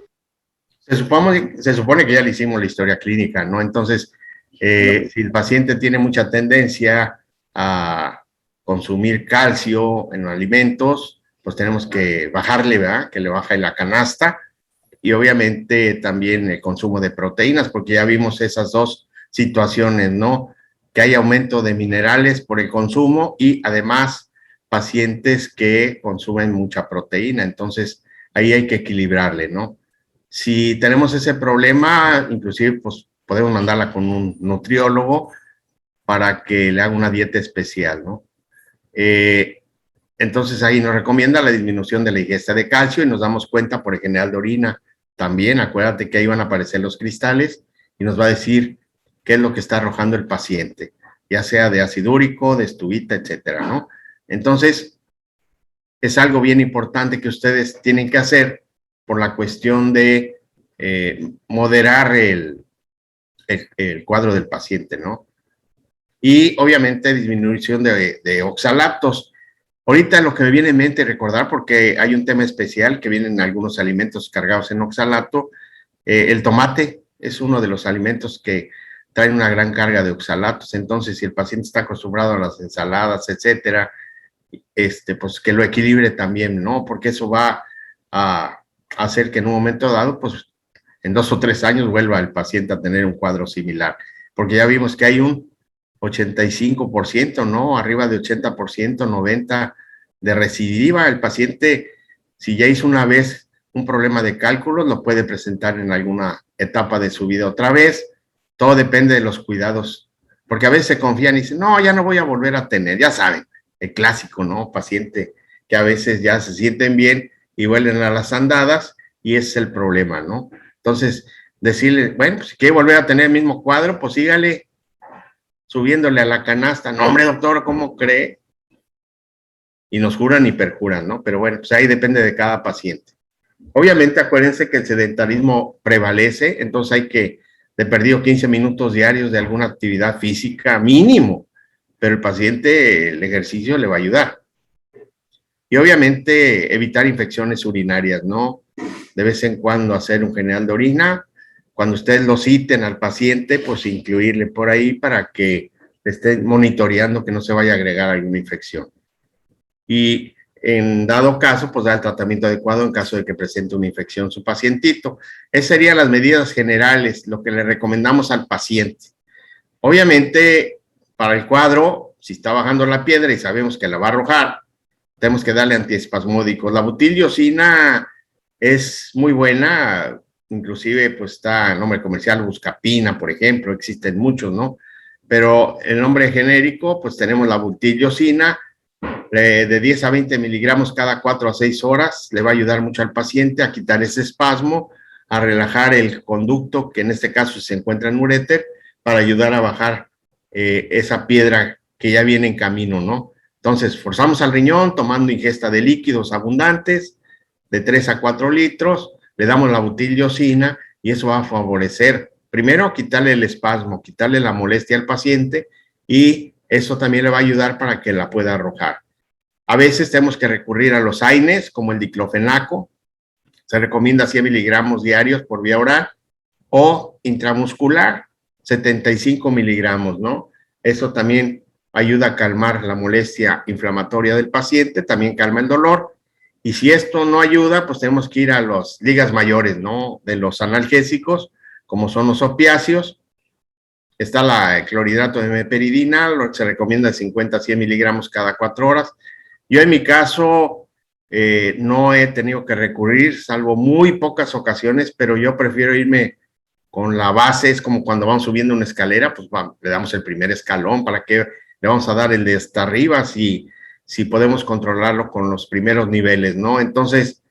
Se supone que ya le hicimos la historia clínica, ¿no? Entonces, si el paciente tiene mucha tendencia a consumir calcio en los alimentos, pues tenemos que bajarle, ¿verdad? Que le baje la canasta y obviamente también el consumo de proteínas, porque ya vimos esas dos situaciones, ¿no? Que hay aumento de minerales por el consumo y además pacientes que consumen mucha proteína, entonces ahí hay que equilibrarle, ¿no? Si tenemos ese problema, inclusive pues podemos mandarla con un nutriólogo para que le haga una dieta especial, ¿no? Entonces ahí nos recomienda la disminución de la ingesta de calcio y nos damos cuenta por el general de orina también, acuérdate que ahí van a aparecer los cristales y nos va a decir qué es lo que está arrojando el paciente, ya sea de ácido úrico, de estuvita, etcétera, ¿no? Entonces, es algo bien importante que ustedes tienen que hacer por la cuestión de moderar el cuadro del paciente, ¿no? Y obviamente disminución de oxalatos. Ahorita lo que me viene en mente recordar, porque hay un tema especial que vienen algunos alimentos cargados en oxalato, el tomate es uno de los alimentos que traen una gran carga de oxalatos, entonces si el paciente está acostumbrado a las ensaladas, etcétera, pues que lo equilibre también, ¿no? Porque eso va a hacer que en un momento dado, pues en 2 o 3 años vuelva el paciente a tener un cuadro similar, porque ya vimos que hay un 85%, ¿no? Arriba de 80%, 90% de recidiva. El paciente, si ya hizo una vez un problema de cálculos, lo puede presentar en alguna etapa de su vida otra vez. Todo depende de los cuidados, porque a veces se confían y dicen, no, ya no voy a volver a tener, ya saben, el clásico, ¿no? Paciente que a veces ya se sienten bien y vuelven a las andadas y ese es el problema, ¿no? Entonces, decirle, bueno, pues si quiere volver a tener el mismo cuadro, pues sígale subiéndole a la canasta. No, hombre, doctor, ¿cómo cree? Y nos juran y perjuran, ¿no? Pero bueno, pues ahí depende de cada paciente. Obviamente, acuérdense que el sedentarismo prevalece, entonces hay que, de perdido 15 minutos diarios de alguna actividad física mínimo, pero el paciente, el ejercicio le va a ayudar. Y obviamente evitar infecciones urinarias, ¿no? De vez en cuando hacer un general de orina. Cuando ustedes lo citen al paciente, pues incluirle por ahí para que estén monitoreando que no se vaya a agregar alguna infección. Y en dado caso, pues dar el tratamiento adecuado en caso de que presente una infección su pacientito. Esas serían las medidas generales, lo que le recomendamos al paciente. Obviamente, para el cuadro, si está bajando la piedra y sabemos que la va a arrojar, tenemos que darle antiespasmódicos. La butildiosina es muy buena, inclusive pues está el nombre comercial Buscapina, por ejemplo, existen muchos, ¿no? Pero el nombre genérico, pues tenemos la butildiosina, de 10 a 20 miligramos cada 4 a 6 horas, le va a ayudar mucho al paciente a quitar ese espasmo, a relajar el conducto, que en este caso se encuentra en uréter, para ayudar a bajar esa piedra que ya viene en camino, ¿no? Entonces, forzamos al riñón tomando ingesta de líquidos abundantes, de 3 a 4 litros, le damos la butildiosina y eso va a favorecer, primero, quitarle el espasmo, quitarle la molestia al paciente y eso también le va a ayudar para que la pueda arrojar. A veces tenemos que recurrir a los AINES, como el diclofenaco, se recomienda 100 miligramos diarios por vía oral, o intramuscular, 75 miligramos, ¿no? Eso también ayuda a calmar la molestia inflamatoria del paciente, también calma el dolor, y si esto no ayuda, pues tenemos que ir a las ligas mayores, ¿no? De los analgésicos, como son los opiáceos. Está el clorhidrato de meperidina, lo que se recomienda de 50 a 100 miligramos cada 4 horas. Yo en mi caso no he tenido que recurrir, salvo muy pocas ocasiones, pero yo prefiero irme con la base, es como cuando vamos subiendo una escalera, pues le damos el primer escalón, ¿para qué le vamos a dar el de hasta arriba si podemos controlarlo con los primeros niveles, ¿no? Entonces,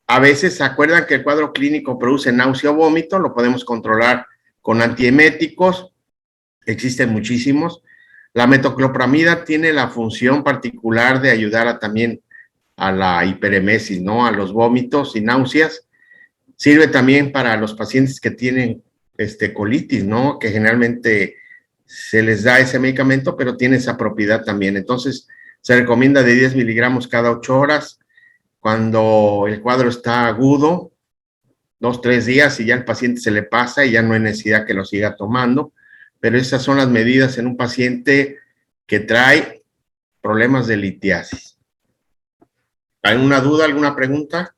a veces se acuerdan que el cuadro clínico produce náusea o vómito, lo podemos controlar con antieméticos, existen muchísimos. La metoclopramida tiene la función particular de ayudar también a la hiperemesis, ¿no? A los vómitos y náuseas. Sirve también para los pacientes que tienen colitis, ¿no? Que generalmente se les da ese medicamento, pero tiene esa propiedad también. Entonces, se recomienda de 10 miligramos cada 8 horas. Cuando el cuadro está agudo, 2, 3 días y ya el paciente se le pasa y ya no hay necesidad que lo siga tomando. Pero esas son las medidas en un paciente que trae problemas de litiasis. ¿Alguna duda, alguna pregunta?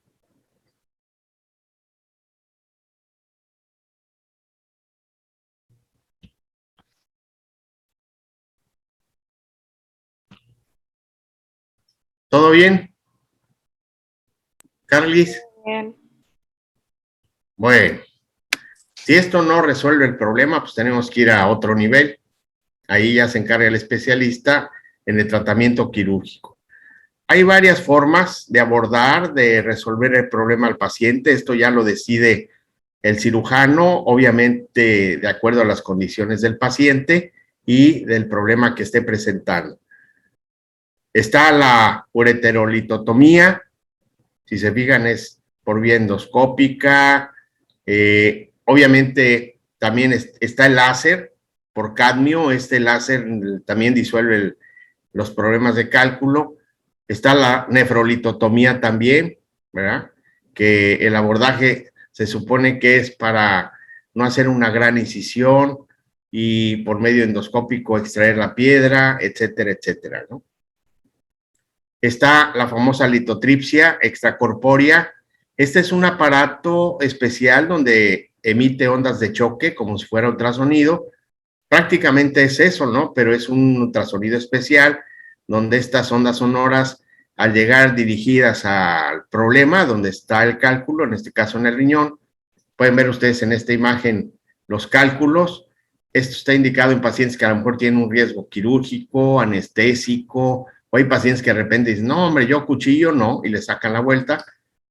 ¿Todo bien? ¿Carlis? Bien. Bueno, si esto no resuelve el problema, pues tenemos que ir a otro nivel. Ahí ya se encarga el especialista en el tratamiento quirúrgico. Hay varias formas de abordar, de resolver el problema al paciente. Esto ya lo decide el cirujano, obviamente de acuerdo a las condiciones del paciente y del problema que esté presentando. Está la ureterolitotomía, si se fijan es por vía endoscópica, obviamente también está el láser por cadmio, láser también disuelve los problemas de cálculo. Está la nefrolitotomía también, ¿verdad? Que el abordaje se supone que es para no hacer una gran incisión y por medio endoscópico extraer la piedra, etcétera, etcétera, ¿no? Está la famosa litotripsia extracorpórea. Este es un aparato especial donde emite ondas de choque como si fuera ultrasonido. Prácticamente es eso, ¿no? Pero es un ultrasonido especial donde estas ondas sonoras, al llegar dirigidas al problema, donde está el cálculo, en este caso en el riñón, pueden ver ustedes en esta imagen los cálculos. Esto está indicado en pacientes que a lo mejor tienen un riesgo quirúrgico, anestésico, o hay pacientes que de repente dicen, no, hombre, yo cuchillo, no, y le sacan la vuelta.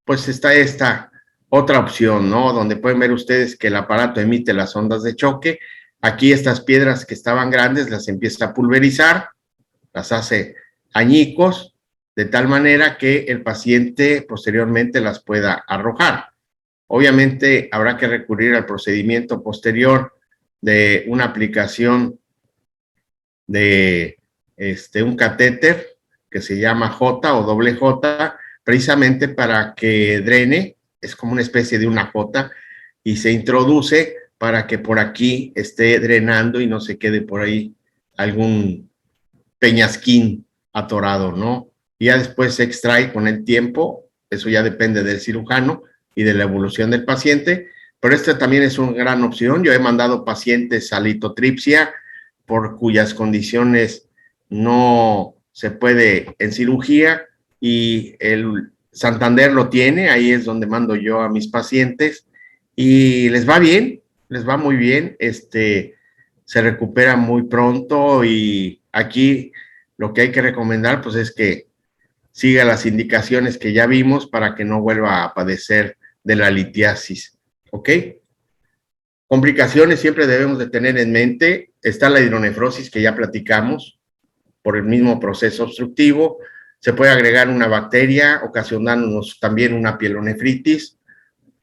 Pues está esta otra opción, ¿no? Donde pueden ver ustedes que el aparato emite las ondas de choque. Aquí estas piedras que estaban grandes las empieza a pulverizar, las hace añicos, de tal manera que el paciente posteriormente las pueda arrojar. Obviamente habrá que recurrir al procedimiento posterior de una aplicación de un catéter que se llama J o doble J, precisamente para que drene, es como una especie de una J, y se introduce para que por aquí esté drenando y no se quede por ahí algún peñasquín atorado, ¿no? Y ya después se extrae con el tiempo, eso ya depende del cirujano y de la evolución del paciente, pero esta también es una gran opción. Yo he mandado pacientes a litotripsia por cuyas condiciones no se puede en cirugía y el Santander lo tiene, ahí es donde mando yo a mis pacientes y les va bien, les va muy bien, se recupera muy pronto y aquí lo que hay que recomendar pues es que siga las indicaciones que ya vimos para que no vuelva a padecer de la litiasis, ¿ok? Complicaciones siempre debemos de tener en mente, está la hidronefrosis que ya platicamos por el mismo proceso obstructivo, se puede agregar una bacteria ocasionándonos también una pielonefritis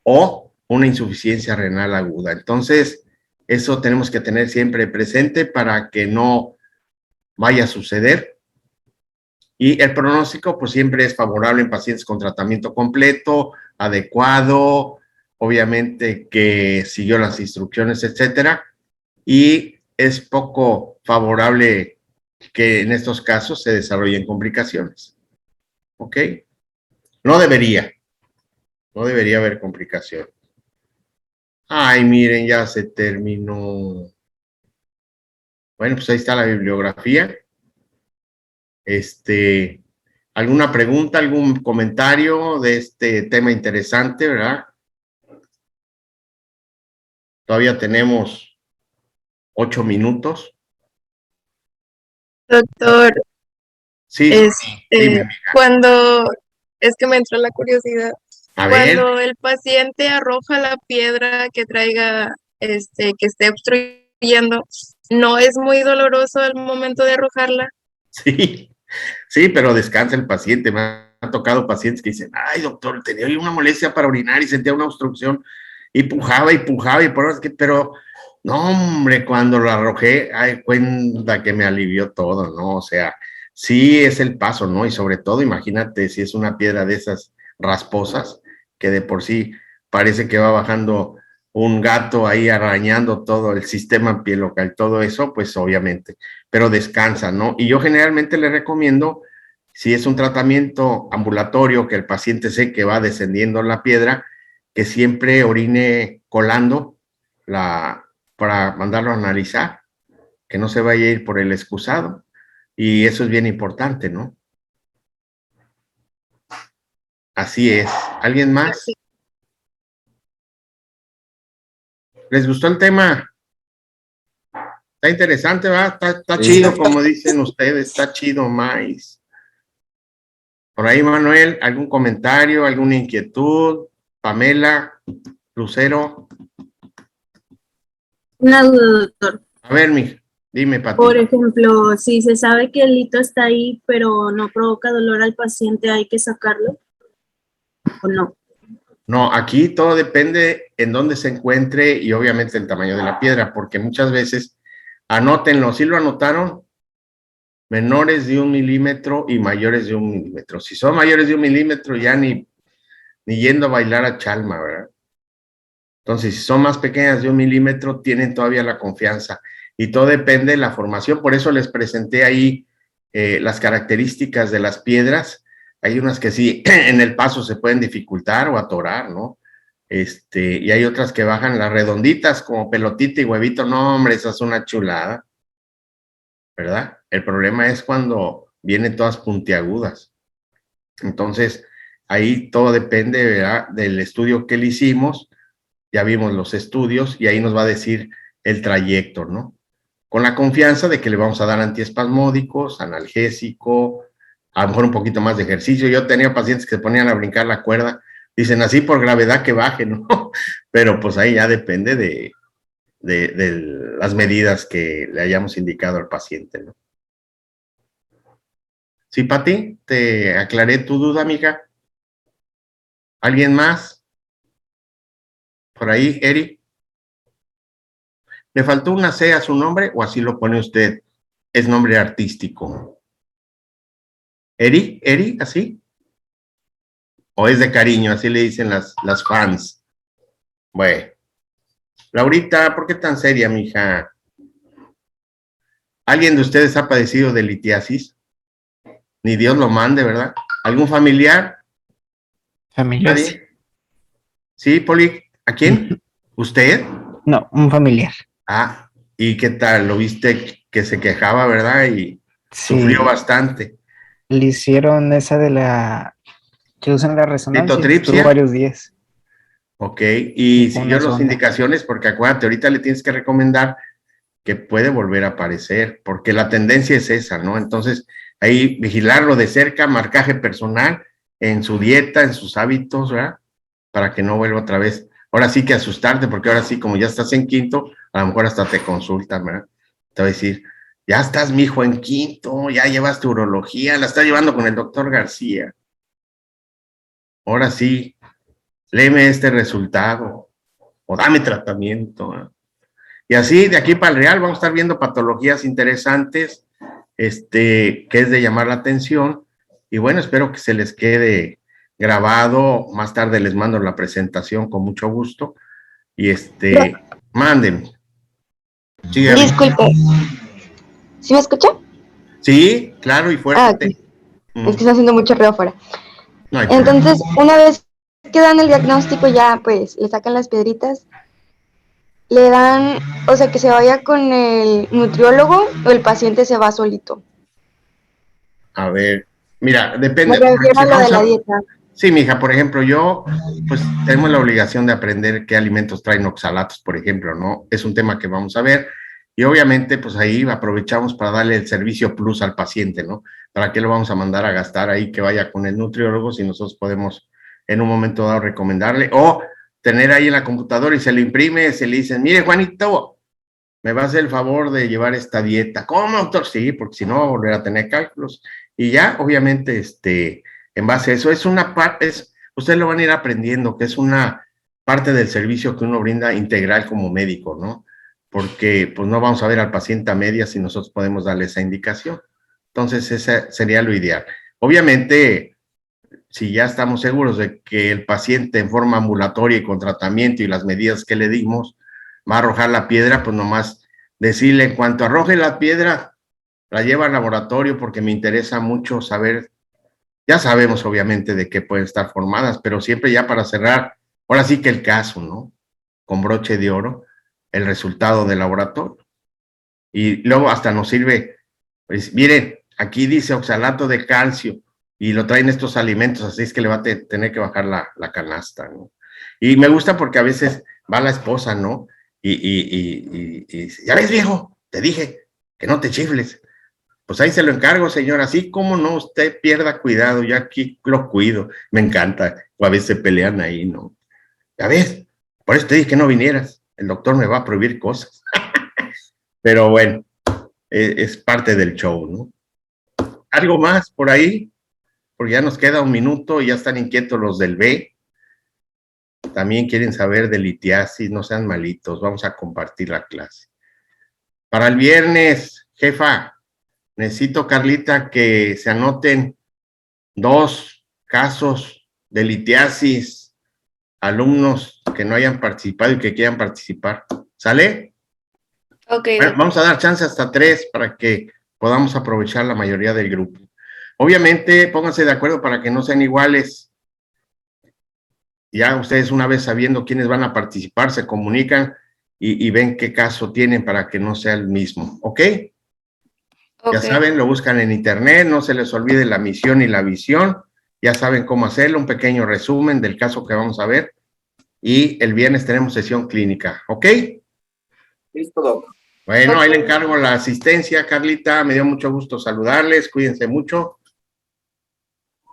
o una insuficiencia renal aguda. Entonces, eso tenemos que tener siempre presente para que no vaya a suceder. Y el pronóstico, pues siempre es favorable en pacientes con tratamiento completo, adecuado, obviamente que siguió las instrucciones, etcétera. Y es poco favorable que en estos casos se desarrollen complicaciones. ¿Ok? No debería haber complicaciones. Ay, miren, ya se terminó. Bueno, pues ahí está la bibliografía. ¿Alguna pregunta, algún comentario de este tema interesante, verdad? Todavía tenemos 8 minutos. Doctor, Sí, dime, amiga. cuando, es que me entró la curiosidad, A ver, cuando el paciente arroja la piedra que traiga, que esté obstruyendo, ¿no es muy doloroso al momento de arrojarla? sí, pero descansa el paciente. Me ha tocado pacientes que dicen, ay, doctor, tenía una molestia para orinar y sentía una obstrucción y pujaba y por eso pero no, hombre, cuando lo arrojé, ay, cuenta que me alivió todo, ¿no? O sea, sí es el paso, ¿no? Y sobre todo, imagínate si es una piedra de esas rasposas, que de por sí parece que va bajando un gato ahí arañando todo el sistema pielocal, todo eso, pues obviamente, pero descansa, ¿no? Y yo generalmente le recomiendo, si es un tratamiento ambulatorio, que el paciente sé que va descendiendo la piedra, que siempre orine colando para mandarlo a analizar, que no se vaya a ir por el excusado. Y eso es bien importante, ¿no? Así es. ¿Alguien más? ¿Les gustó el tema? Está interesante, ¿verdad? Está Sí. chido, como dicen ustedes, está chido, más. Por ahí, Manuel, ¿algún comentario, alguna inquietud? Pamela, Lucero. Una duda, doctor. A ver, dime, Pati. Por ejemplo, si se sabe que el hito está ahí, pero no provoca dolor al paciente, ¿hay que sacarlo o no? No, aquí todo depende en dónde se encuentre y obviamente el tamaño de la piedra, porque muchas veces, anótenlo, ¿sí lo anotaron? Menores de 1 milímetro y mayores de 1 milímetro. Si son mayores de 1 milímetro, ya ni yendo a bailar a Chalma, ¿verdad? Entonces, si son más pequeñas de 1 milímetro, tienen todavía la confianza. Y todo depende de la formación. Por eso les presenté ahí las características de las piedras. Hay unas que sí, en el paso se pueden dificultar o atorar, ¿no? Y hay otras que bajan las redonditas como pelotita y huevito. No, hombre, esa es una chulada, ¿verdad? El problema es cuando vienen todas puntiagudas. Entonces, ahí todo depende, ¿verdad?, del estudio que le hicimos. Ya vimos los estudios y ahí nos va a decir el trayecto, ¿no? Con la confianza de que le vamos a dar antiespasmódicos, analgésico, a lo mejor un poquito más de ejercicio. Yo tenía pacientes que se ponían a brincar la cuerda, dicen así por gravedad que baje, ¿no? Pero pues ahí ya depende de las medidas que le hayamos indicado al paciente, ¿no? Sí, Pati, te aclaré tu duda, amiga. ¿Alguien más? Por ahí, Eri. ¿Le faltó una C a su nombre o así lo pone usted? Es nombre artístico. ¿Eri, así? ¿O es de cariño? Así le dicen las fans. Bueno. Laurita, ¿por qué tan seria, mija? ¿Alguien de ustedes ha padecido de litiasis? Ni Dios lo mande, ¿verdad? ¿Algún familiar? Familiar. ¿Nadie? ¿Sí, Poli? ¿A quién? ¿Usted? No, un familiar. Ah, ¿y qué tal? Lo viste que se quejaba, ¿verdad? Y Sí, sufrió bastante. le hicieron esa de la que usan la resonancia. Litotripsia. Estuvo varios días. Ok, y Con siguió una las sonda. indicaciones, porque acuérdate, ahorita le tienes que recomendar que puede volver a aparecer, porque la tendencia es esa, ¿no? Entonces, ahí vigilarlo de cerca, marcaje personal en su dieta, en sus hábitos, ¿verdad? Para que no vuelva otra vez. Ahora sí que asustarte, porque ahora sí, como ya estás en quinto, a lo mejor hasta te consultan, ¿verdad? Te va a decir, ya estás, mijo, en quinto, ya llevas tu urología, la estás llevando con el doctor García. Ahora sí, léeme este resultado, o dame tratamiento, ¿verdad? Y así, de aquí para el Real, vamos a estar viendo patologías interesantes, que es de llamar la atención. Y bueno, espero que se les quede grabado. Más tarde les mando la presentación con mucho gusto. Y mándenme. Sí, Disculpe. ¿Sí me escucha? sí, claro y fuerte. Es que está haciendo mucho ruido afuera. No hay problema. Entonces, una vez que dan el diagnóstico, ya pues le sacan las piedritas, le dan, o sea, que se vaya con el nutriólogo o el paciente se va solito. A ver, mira, Me depende. refiero a lo de Vamos la dieta. Sí, mija, por ejemplo, yo, pues tenemos la obligación de aprender qué alimentos traen oxalatos, por ejemplo, ¿no? Es un tema que vamos a ver y obviamente, pues ahí aprovechamos para darle el servicio plus al paciente, ¿no? ¿Para qué lo vamos a mandar a gastar ahí que vaya con el nutriólogo si nosotros podemos en un momento dado recomendarle o tener ahí en la computadora y se lo imprime, se le dicen, mire, Juanito, me va a hacer el favor de llevar esta dieta. ¿Cómo, doctor? Sí, porque si no, va a volver a tener cálculos. Y ya, obviamente, en base a eso, es una parte, ustedes lo van a ir aprendiendo, que es una parte del servicio que uno brinda integral como médico, ¿no? Porque pues no vamos a ver al paciente a medias si nosotros podemos darle esa indicación. Entonces, ese sería lo ideal. Obviamente, si ya estamos seguros de que el paciente en forma ambulatoria y con tratamiento y las medidas que le dimos va a arrojar la piedra, pues nomás decirle, en cuanto arroje la piedra, la lleva al laboratorio porque me interesa mucho saber. Ya sabemos, obviamente, de qué pueden estar formadas, pero siempre ya para cerrar, ahora sí que el caso, ¿no? Con broche de oro, el resultado del laboratorio. Y luego hasta nos sirve, pues, miren, aquí dice oxalato de calcio y lo traen estos alimentos, así es que le va a tener que bajar la canasta, ¿no? Y me gusta porque a veces va la esposa, ¿no? Y ya ves, viejo, te dije que no te chifles. Pues ahí se lo encargo, señora. Así como no, usted pierda cuidado, yo aquí lo cuido. Me encanta. O a veces se pelean ahí, ¿no? Ya ves, por eso te dije que no vinieras. El doctor me va a prohibir cosas. Pero bueno, es parte del show, ¿no? ¿Algo más por ahí? Porque ya nos queda un minuto y ya están inquietos los del B. También quieren saber de litiasis, no sean malitos. Vamos a compartir la clase. Para el viernes, jefa, necesito, Carlita, que se anoten 2 casos de litiasis, alumnos que no hayan participado y que quieran participar. ¿Sale? Ok, Bueno, vamos a dar chance hasta 3 para que podamos aprovechar la mayoría del grupo. Obviamente, pónganse de acuerdo para que no sean iguales. Ya ustedes, una vez sabiendo quiénes van a participar, se comunican y ven qué caso tienen para que no sea el mismo. ¿Ok? Ya saben, lo buscan en internet, no se les olvide la misión y la visión, ya saben cómo hacerlo, un pequeño resumen del caso que vamos a ver, y el viernes tenemos sesión clínica, ¿ok? Listo, doc. Bueno, ahí le encargo la asistencia, Carlita, me dio mucho gusto saludarles, cuídense mucho.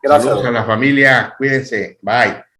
Gracias, Saludos a doc. la familia, cuídense, bye.